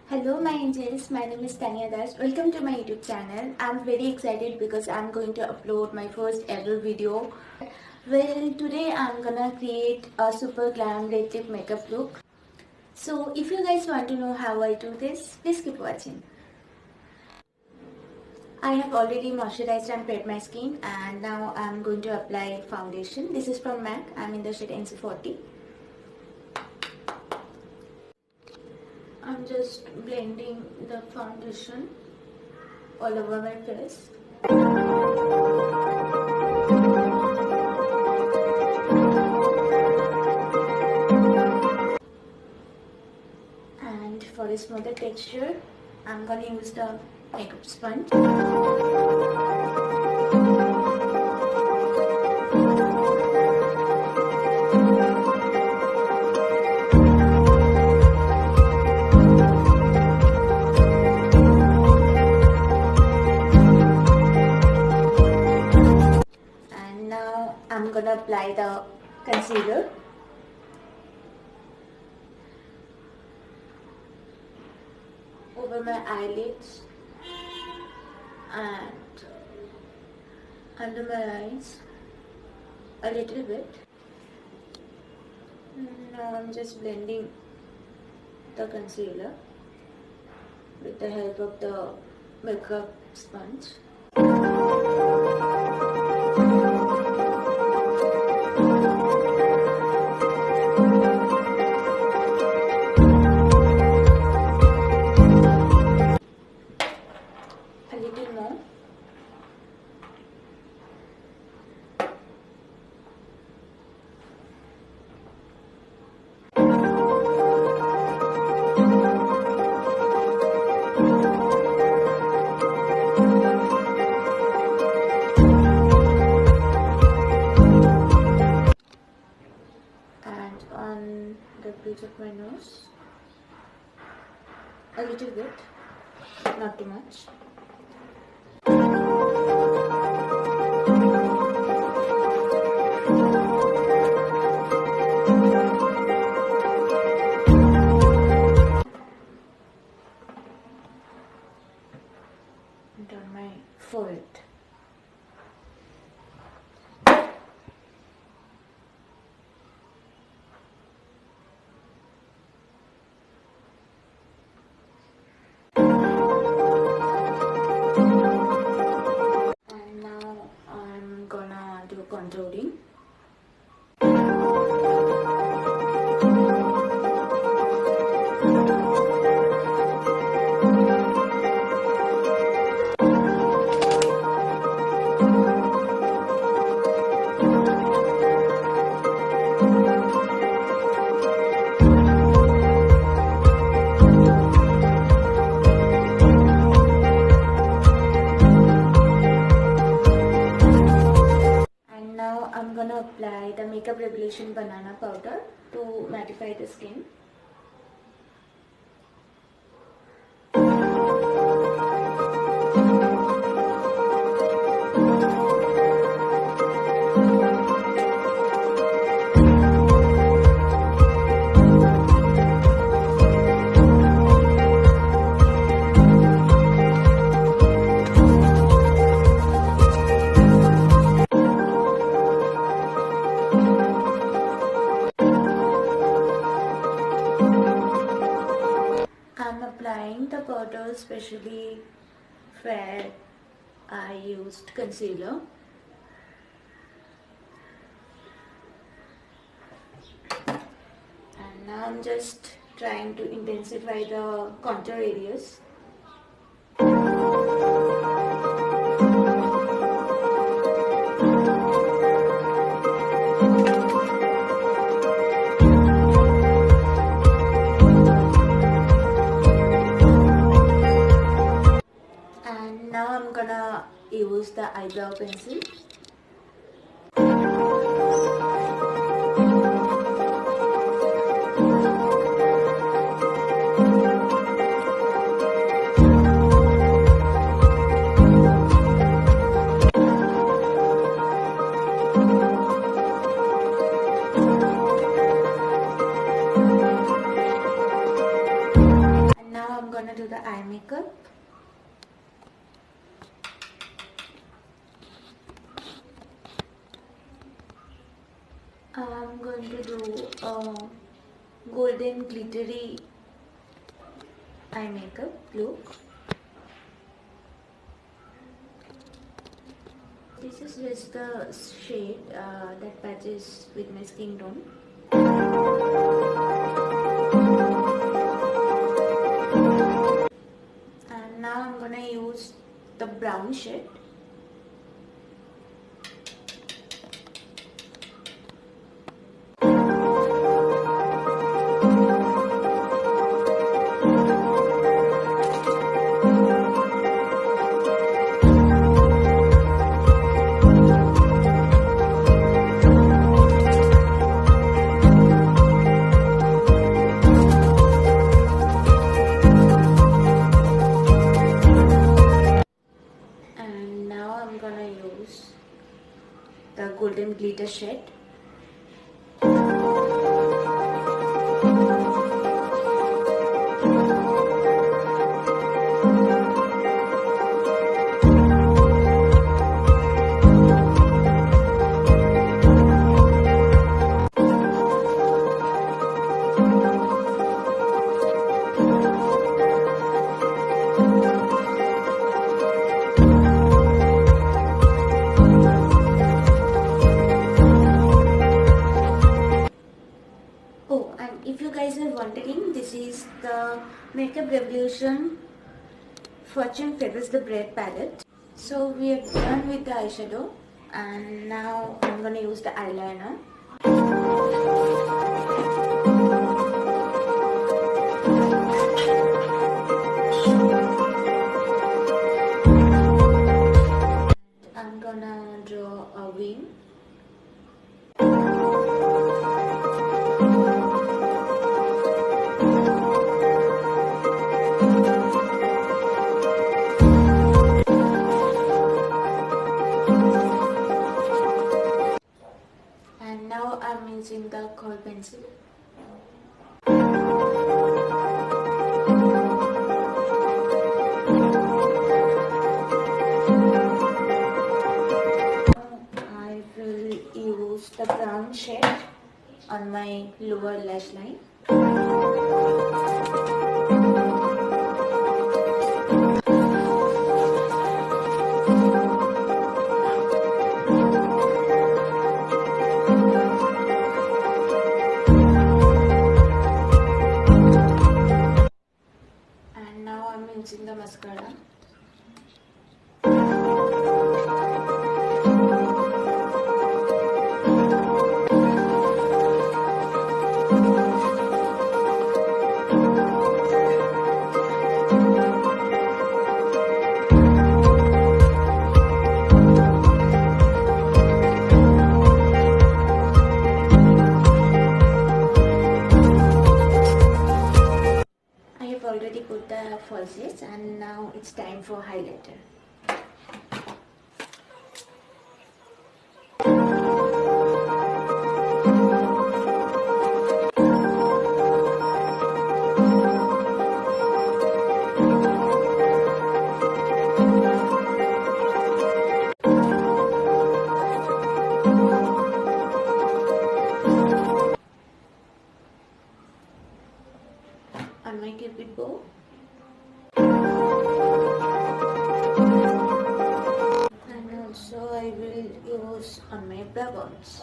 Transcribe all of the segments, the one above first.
Hello my angels, my name is Tania. Welcome to my YouTube channel. I'm very excited because I'm going to upload my first ever video. Well, today I'm gonna create a super glam red lip makeup look. So if you guys want to know how I do this, please keep watching. I have already moisturized and prepped my skin, and now I'm going to apply foundation. This is from MAC. I'm in the shade NC40. I'm just blending the foundation all over my face. And for a smoother texture, I'm gonna use the makeup sponge. I'm gonna apply the concealer. Over my eyelids and under my eyes a little bit. Now I'm just blending the concealer with the help of the makeup sponge. A little more. And on the bridge of my nose, a little bit, not too much. And on my forehead. And now I'm gonna do contouring. I'm gonna apply the Makeup Revolution banana powder to mattify the skin. I'm applying the powder especially where I used concealer. And now I'm just trying to intensify the contour areas. Now I'm gonna use the eyebrow pencil. And now I'm gonna gonna do the eye makeup. I'm going to do a golden glittery eye makeup look. This is just the shade that matches with my skin tone. And now I'm gonna use the brown shade. I'm gonna use the golden glitter shade. Oh, and if you guys are wondering, this is the Makeup Revolution Fortune Feathers the Bread palette. So we are done with the eyeshadow, and now I'm gonna use the eyeliner. I'm gonna draw a wing. And now I'm using the kohl pencil. I will use the brown shade on my lower lash line. And now I'm using the mascara. I have already put the falsies, and now it's time for highlighter. On my cupid bow. And also I will use on my brow bones.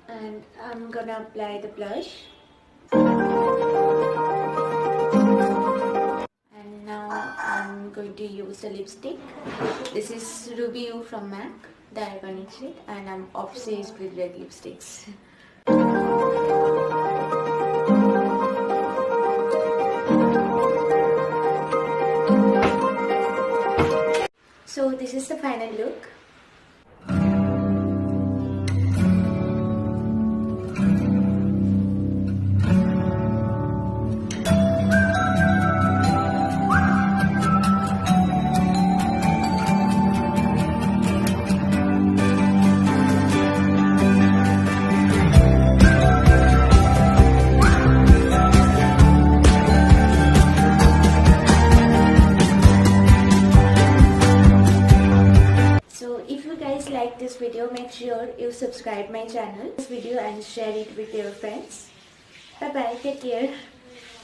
And I'm gonna apply the blush. And now I'm going to use a lipstick. This is Ruby You from MAC, the iconic shade, and I'm obsessed with red lipsticks. So this is the final look. you guys like this video, make sure you subscribe my channel, this video, and share it with your friends. Bye bye, take care.